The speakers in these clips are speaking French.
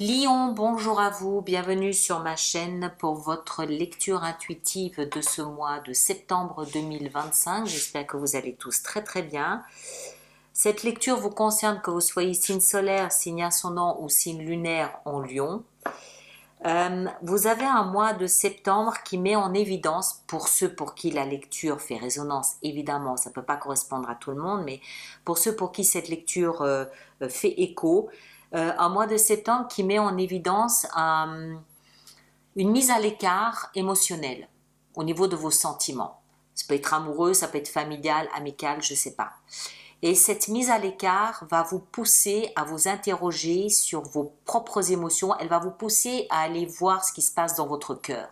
Lion, bonjour à vous, bienvenue sur ma chaîne pour votre lecture intuitive de ce mois de septembre 2025. J'espère que vous allez tous très très bien. Cette lecture vous concerne que vous soyez signe solaire, signe ascendant ou signe lunaire en Lion. Vous avez un mois de septembre qui met en évidence, pour ceux pour qui la lecture fait résonance, évidemment ça ne peut pas correspondre à tout le monde, mais pour ceux pour qui cette lecture fait écho, un mois de septembre qui met en évidence une mise à l'écart émotionnelle au niveau de vos sentiments. Ça peut être amoureux, ça peut être familial, amical, je ne sais pas. Et cette mise à l'écart va vous pousser à vous interroger sur vos propres émotions. Elle va vous pousser à aller voir ce qui se passe dans votre cœur.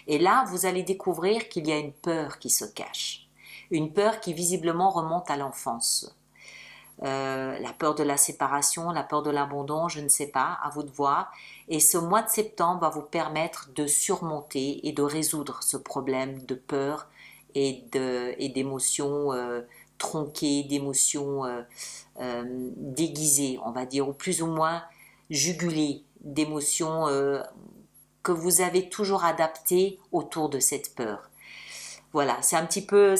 Et là, vous allez découvrir qu'il y a une peur qui se cache. Une peur qui visiblement remonte à l'enfance. La peur de la séparation, la peur de l'abandon, je ne sais pas, à vous de voir. Et ce mois de septembre va vous permettre de surmonter et de résoudre ce problème de peur et d'émotions tronquées, d'émotions déguisées, on va dire, ou plus ou moins jugulées, d'émotions que vous avez toujours adaptées autour de cette peur. Voilà, c'est un petit peu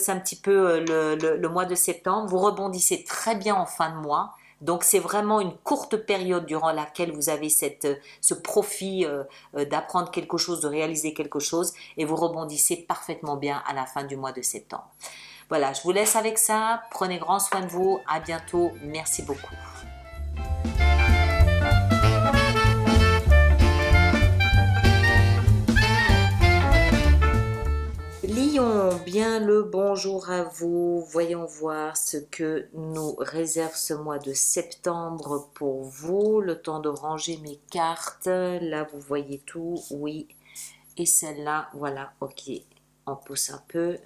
le mois de septembre. Vous rebondissez très bien en fin de mois. Donc c'est vraiment une courte période durant laquelle vous avez ce profit d'apprendre quelque chose, de réaliser quelque chose, et vous rebondissez parfaitement bien à la fin du mois de septembre. Voilà, je vous laisse avec ça. Prenez grand soin de vous. À bientôt. Merci beaucoup. Lion, bien le bonjour à vous. Voyons voir ce que nous réserve ce mois de septembre pour vous. Le temps de ranger mes cartes. Là, vous voyez tout. Oui. Et celle-là, voilà. Ok. On pousse un peu.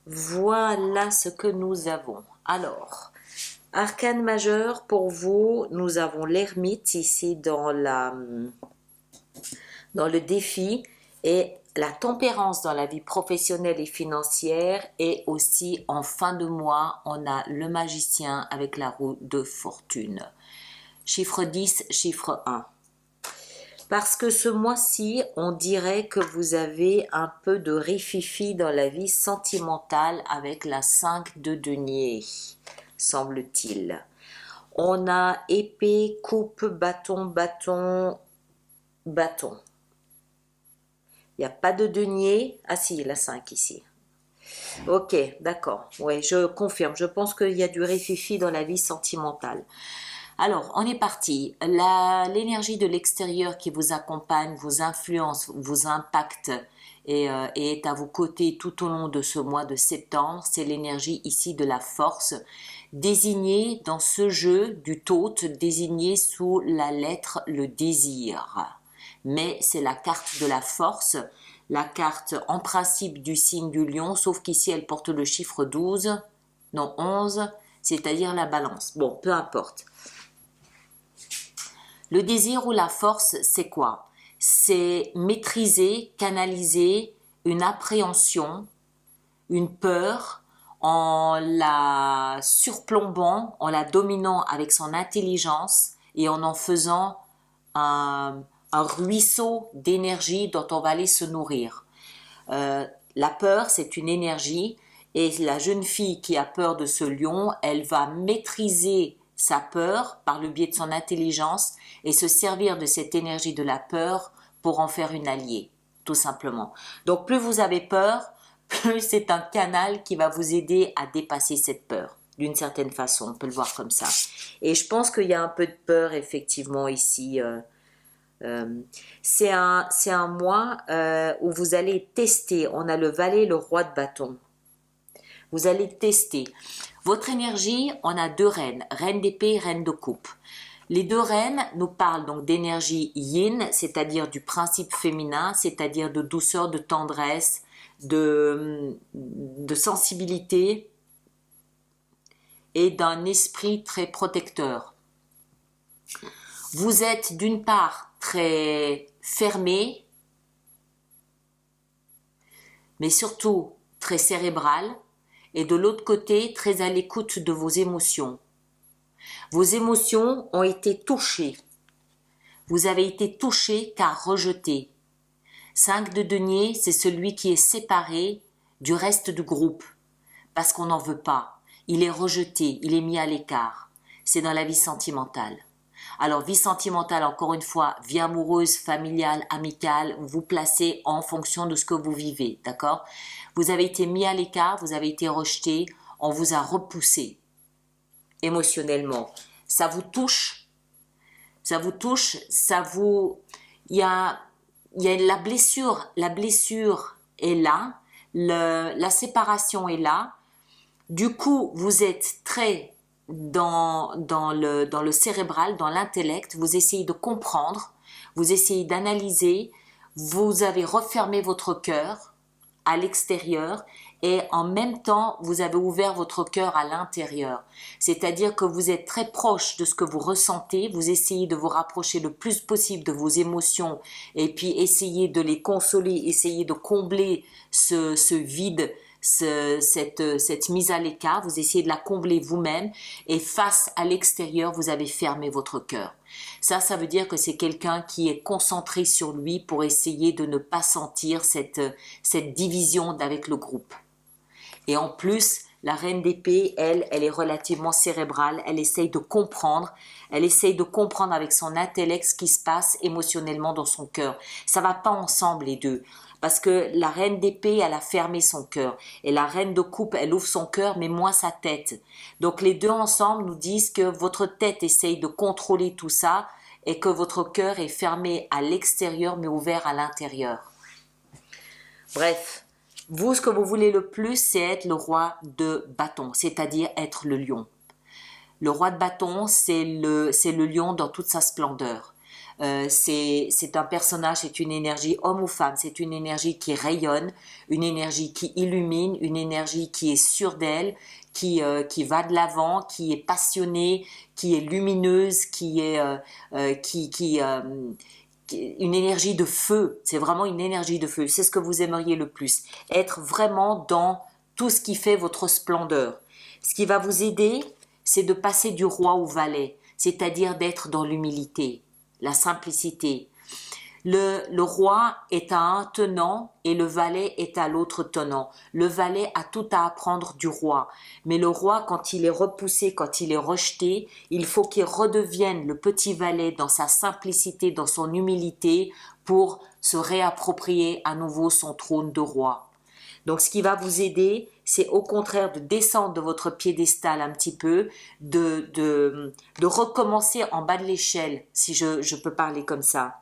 Voilà ce que nous avons. Alors, arcane majeur pour vous. Nous avons l'ermite ici dans le défi. Et la tempérance dans la vie professionnelle et financière, et aussi en fin de mois, on a le magicien avec la roue de fortune. Chiffre 10, chiffre 1. Parce que ce mois-ci, on dirait que vous avez un peu de rififi dans la vie sentimentale avec la 5 de denier, semble-t-il. On a épée, coupe, bâton, bâton, bâton. Il n'y a pas de denier. Ah si, la 5 ici. Ok, d'accord. Oui, je confirme. Je pense qu'il y a du rififi dans la vie sentimentale. Alors, on est parti. L'énergie de l'extérieur qui vous accompagne, vous influence, vous impacte et est à vos côtés tout au long de ce mois de septembre, c'est l'énergie ici de la force, désignée dans ce jeu du Thoth, désignée sous la lettre le désir. Mais c'est la carte de la force, la carte en principe du signe du lion, sauf qu'ici elle porte le chiffre 12, non 11, c'est-à-dire la balance. Bon, peu importe. Le désir ou la force, c'est quoi? C'est maîtriser, canaliser une appréhension, une peur, en la surplombant, en la dominant avec son intelligence et en faisant un ruisseau d'énergie dont on va aller se nourrir. La peur, c'est une énergie, et la jeune fille qui a peur de ce lion, elle va maîtriser sa peur par le biais de son intelligence et se servir de cette énergie de la peur pour en faire une alliée, tout simplement. Donc plus vous avez peur, plus c'est un canal qui va vous aider à dépasser cette peur. D'une certaine façon, on peut le voir comme ça. Et je pense qu'il y a un peu de peur effectivement ici. C'est un mois où vous allez tester. On a le valet, le roi de bâton. Vous allez tester. Votre énergie, on a deux reines, reine d'épée, reine de coupe. Les deux reines nous parlent donc d'énergie yin, c'est-à-dire du principe féminin, c'est-à-dire de douceur, de tendresse, de sensibilité et d'un esprit très protecteur. Vous êtes d'une part très fermé, mais surtout très cérébral, et de l'autre côté très à l'écoute de vos émotions. Vos émotions ont été touchées. Vous avez été touché car rejeté. 5 de denier, c'est celui qui est séparé du reste du groupe parce qu'on n'en veut pas. Il est rejeté, il est mis à l'écart. C'est dans la vie sentimentale. Alors, vie sentimentale, encore une fois, vie amoureuse, familiale, amicale, vous placez en fonction de ce que vous vivez, d'accord? Vous avez été mis à l'écart, vous avez été rejeté, on vous a repoussé émotionnellement. Ça vous touche, il y a la blessure est là, la séparation est là. Du coup, vous êtes très dans le cérébral, dans l'intellect, vous essayez de comprendre, vous essayez d'analyser, vous avez refermé votre cœur à l'extérieur et en même temps, vous avez ouvert votre cœur à l'intérieur. C'est-à-dire que vous êtes très proche de ce que vous ressentez, vous essayez de vous rapprocher le plus possible de vos émotions et puis essayez de les consoler, essayez de combler ce vide, cette mise à l'écart, vous essayez de la combler vous-même et face à l'extérieur, vous avez fermé votre cœur. Ça veut dire que c'est quelqu'un qui est concentré sur lui pour essayer de ne pas sentir cette division avec le groupe. Et en plus, la reine d'épée, elle est relativement cérébrale, elle essaye de comprendre avec son intellect ce qui se passe émotionnellement dans son cœur. Ça va pas ensemble les deux. Parce que la reine d'épée, elle a fermé son cœur. Et la reine de coupe, elle ouvre son cœur, mais moins sa tête. Donc les deux ensemble nous disent que votre tête essaye de contrôler tout ça et que votre cœur est fermé à l'extérieur, mais ouvert à l'intérieur. Bref, vous, ce que vous voulez le plus, c'est être le roi de bâton, c'est-à-dire être le lion. Le roi de bâton, c'est le lion dans toute sa splendeur. C'est un personnage, c'est une énergie homme ou femme, c'est une énergie qui rayonne, une énergie qui illumine, une énergie qui est sûre d'elle, qui va de l'avant, qui est passionnée, qui est lumineuse, une énergie de feu. C'est vraiment une énergie de feu. C'est ce que vous aimeriez le plus. Être vraiment dans tout ce qui fait votre splendeur. Ce qui va vous aider, c'est de passer du roi au valet, c'est-à-dire d'être dans l'humilité, la simplicité. Le roi est à un tenant et le valet est à l'autre tenant. Le valet a tout à apprendre du roi. Mais le roi, quand il est repoussé, quand il est rejeté, il faut qu'il redevienne le petit valet dans sa simplicité, dans son humilité pour se réapproprier à nouveau son trône de roi. Donc ce qui va vous aider, c'est au contraire de descendre de votre piédestal un petit peu, de recommencer en bas de l'échelle, si je peux parler comme ça.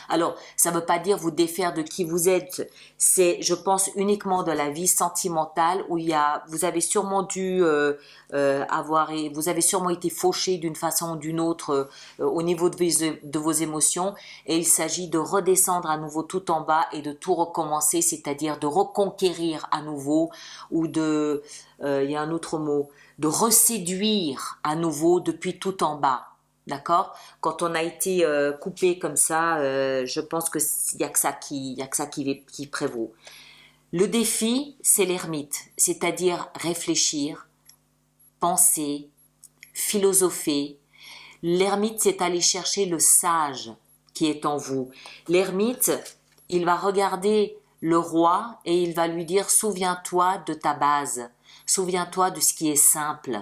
Alors, ça ne veut pas dire vous défaire de qui vous êtes, c'est, je pense, uniquement de la vie sentimentale où vous avez sûrement vous avez sûrement été fauché d'une façon ou d'une autre au niveau de vos émotions et il s'agit de redescendre à nouveau tout en bas et de tout recommencer, c'est-à-dire de reconquérir à nouveau ou il y a un autre mot, de reséduire à nouveau depuis tout en bas. D'accord? Quand on a été coupé comme ça, je pense qu'il n'y a que ça qui prévaut. Le défi, c'est l'ermite, c'est-à-dire réfléchir, penser, philosopher. L'ermite, c'est aller chercher le sage qui est en vous. L'ermite, il va regarder le roi et il va lui dire « Souviens-toi de ta base, souviens-toi de ce qui est simple ».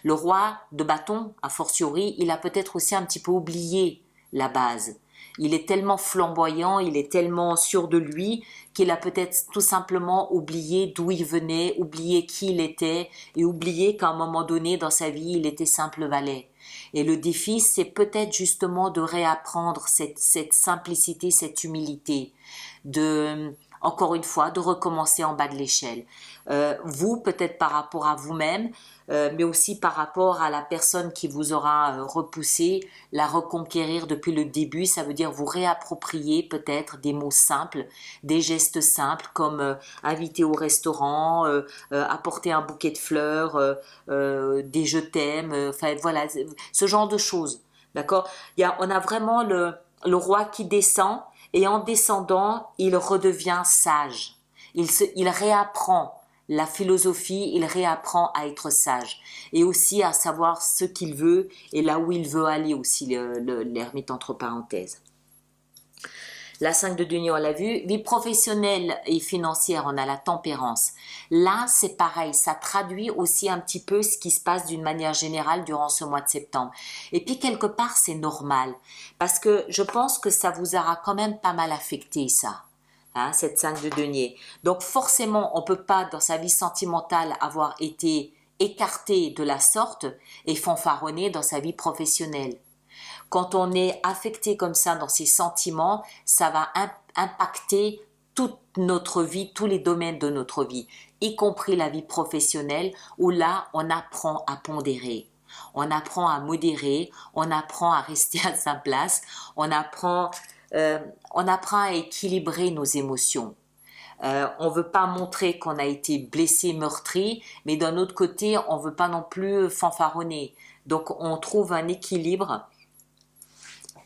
Le roi de bâton, a fortiori, il a peut-être aussi un petit peu oublié la base. Il est tellement flamboyant, il est tellement sûr de lui qu'il a peut-être tout simplement oublié d'où il venait, oublié qui il était et oublié qu'à un moment donné dans sa vie, il était simple valet. Et le défi, c'est peut-être justement de réapprendre cette simplicité, cette humilité, encore une fois, de recommencer en bas de l'échelle. Vous, peut-être par rapport à vous-même, mais aussi par rapport à la personne qui vous aura repoussé, la reconquérir depuis le début, ça veut dire vous réapproprier peut-être des mots simples, des gestes simples comme inviter au restaurant, apporter un bouquet de fleurs, des je t'aime, enfin voilà, ce genre de choses, d'accord? On a vraiment le roi qui descend et en descendant, il redevient sage, il réapprend la philosophie, il réapprend à être sage et aussi à savoir ce qu'il veut et là où il veut aller aussi, l'ermite entre parenthèses. La 5 de denier, on l'a vu. Vie professionnelle et financière, on a la tempérance. Là, c'est pareil, ça traduit aussi un petit peu ce qui se passe d'une manière générale durant ce mois de septembre. Et puis, quelque part, c'est normal, parce que je pense que ça vous aura quand même pas mal affecté, ça. Hein, cette 5 de denier. Donc, forcément, on ne peut pas, dans sa vie sentimentale, avoir été écarté de la sorte et fanfaronné dans sa vie professionnelle. Quand on est affecté comme ça dans ses sentiments, ça va impacter toute notre vie, tous les domaines de notre vie, y compris la vie professionnelle, où là, on apprend à pondérer, on apprend à modérer, on apprend à rester à sa place, on apprend à équilibrer nos émotions. On ne veut pas montrer qu'on a été blessé, meurtri, mais d'un autre côté, on ne veut pas non plus fanfaronner. Donc, on trouve un équilibre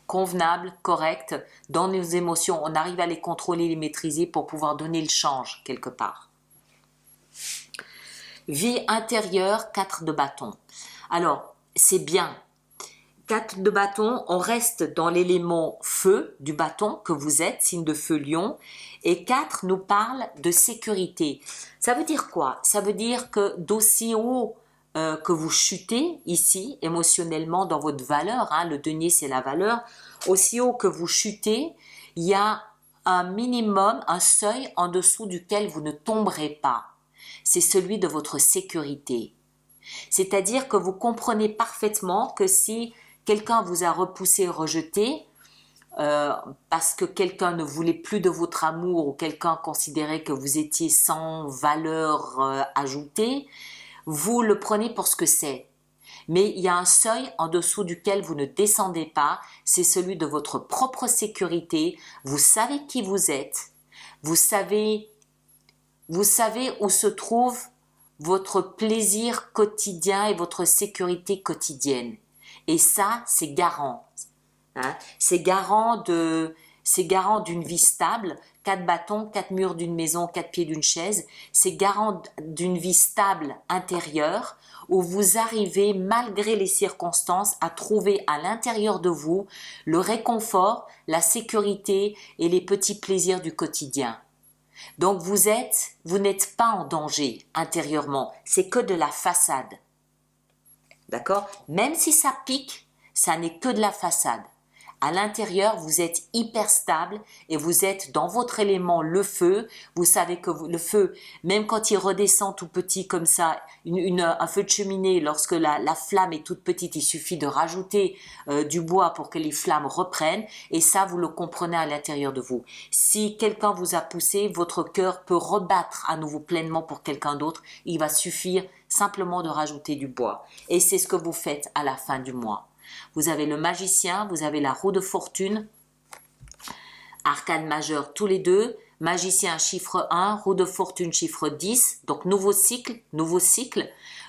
convenable, correct, dans nos émotions. On arrive à les contrôler, les maîtriser pour pouvoir donner le change quelque part. Vie intérieure, 4 de bâton. Alors, c'est bien. 4 de bâton, on reste dans l'élément feu du bâton que vous êtes, signe de feu lion. Et 4 nous parle de sécurité. Ça veut dire quoi? Ça veut dire que d'aussi haut que vous chutez ici, émotionnellement, dans votre valeur, hein, le denier c'est la valeur, aussi haut que vous chutez, il y a un minimum, un seuil en dessous duquel vous ne tomberez pas. C'est celui de votre sécurité. C'est-à-dire que vous comprenez parfaitement que si quelqu'un vous a repoussé, rejeté, parce que quelqu'un ne voulait plus de votre amour ou quelqu'un considérait que vous étiez sans valeur ajoutée, vous le prenez pour ce que c'est. Mais il y a un seuil en dessous duquel vous ne descendez pas, c'est celui de votre propre sécurité. Vous savez qui vous êtes, vous savez où se trouve votre plaisir quotidien et votre sécurité quotidienne. Et ça, c'est garant. Hein? C'est garant d'une vie stable. 4 bâtons, 4 murs d'une maison, 4 pieds d'une chaise. C'est garant d'une vie stable intérieure où vous arrivez, malgré les circonstances, à trouver à l'intérieur de vous le réconfort, la sécurité et les petits plaisirs du quotidien. Donc vous n'êtes pas en danger intérieurement, c'est que de la façade. D'accord? Même si ça pique, ça n'est que de la façade. À l'intérieur, vous êtes hyper stable et vous êtes dans votre élément, le feu. Vous savez que le feu, même quand il redescend tout petit comme ça, un feu de cheminée, lorsque la flamme est toute petite, il suffit de rajouter du bois pour que les flammes reprennent. Et ça, vous le comprenez à l'intérieur de vous. Si quelqu'un vous a poussé, votre cœur peut rebattre à nouveau pleinement pour quelqu'un d'autre. Il va suffire simplement de rajouter du bois. Et c'est ce que vous faites à la fin du mois. Vous avez le magicien, vous avez la roue de fortune, arcane majeur tous les deux, magicien chiffre 1, roue de fortune chiffre 10, donc nouveau cycle,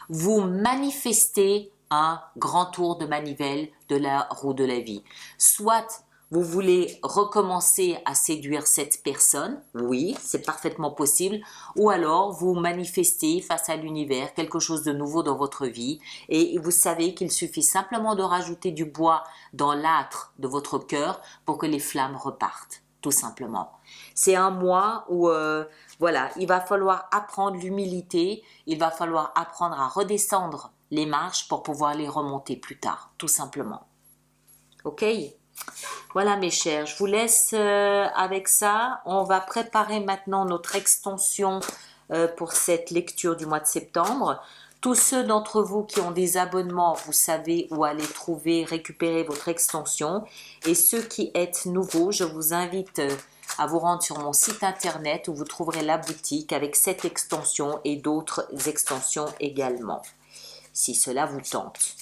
vous manifestez un grand tour de manivelle de la roue de la vie. Soit vous voulez recommencer à séduire cette personne, oui, c'est parfaitement possible, ou alors vous manifestez face à l'univers quelque chose de nouveau dans votre vie et vous savez qu'il suffit simplement de rajouter du bois dans l'âtre de votre cœur pour que les flammes repartent, tout simplement. C'est un mois où, voilà, il va falloir apprendre l'humilité, il va falloir apprendre à redescendre les marches pour pouvoir les remonter plus tard, tout simplement. Ok ? Voilà mes chers, je vous laisse avec ça. On va préparer maintenant notre extension pour cette lecture du mois de septembre. Tous ceux d'entre vous qui ont des abonnements, vous savez où aller trouver, récupérer votre extension. Et ceux qui êtes nouveaux, je vous invite à vous rendre sur mon site internet où vous trouverez la boutique avec cette extension et d'autres extensions également, si cela vous tente.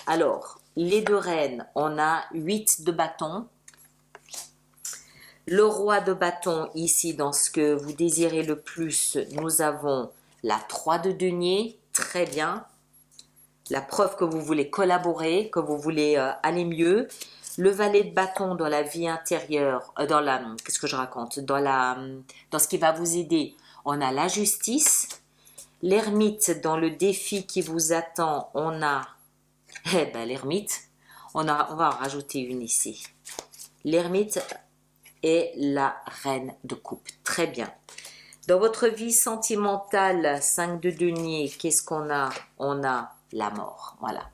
Alors, les 2 reines, on a 8 de bâton. Le roi de bâton, ici, dans ce que vous désirez le plus, nous avons la 3 de denier, très bien. La preuve que vous voulez collaborer, que vous voulez aller mieux. Le valet de bâton dans la vie intérieure, qu'est-ce que je raconte? Dans ce qui va vous aider, on a la justice. L'ermite, dans le défi qui vous attend, on a, l'ermite, on va en rajouter une ici. L'ermite est la reine de coupe. Très bien. Dans votre vie sentimentale, 5 de denier, qu'est-ce qu'on a? On a la mort. Voilà.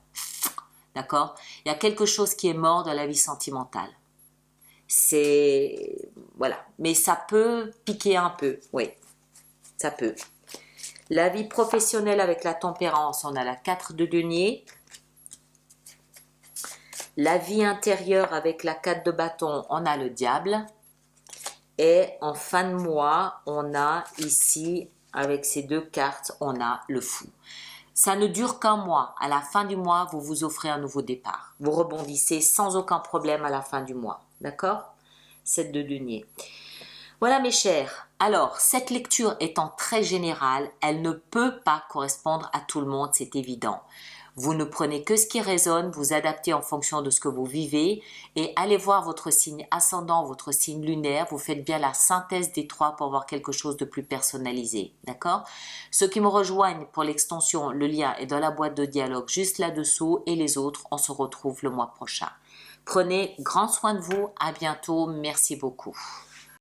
D'accord? Il y a quelque chose qui est mort dans la vie sentimentale. C'est... Voilà. Mais ça peut piquer un peu. Oui, ça peut. La vie professionnelle avec la tempérance, on a la 4 de denier. La vie intérieure avec la 4 de bâton, on a le diable. Et en fin de mois, on a ici, avec ces deux cartes, on a le fou. Ça ne dure qu'un mois. À la fin du mois, vous vous offrez un nouveau départ. Vous rebondissez sans aucun problème à la fin du mois. D'accord? 7 de denier. Voilà mes chers. Alors, cette lecture étant très générale, elle ne peut pas correspondre à tout le monde, c'est évident. Vous ne prenez que ce qui résonne, vous adaptez en fonction de ce que vous vivez et allez voir votre signe ascendant, votre signe lunaire. Vous faites bien la synthèse des trois pour avoir quelque chose de plus personnalisé. D'accord? Ceux qui me rejoignent pour l'extension, le lien est dans la boîte de dialogue juste là-dessous et les autres, on se retrouve le mois prochain. Prenez grand soin de vous. À bientôt. Merci beaucoup.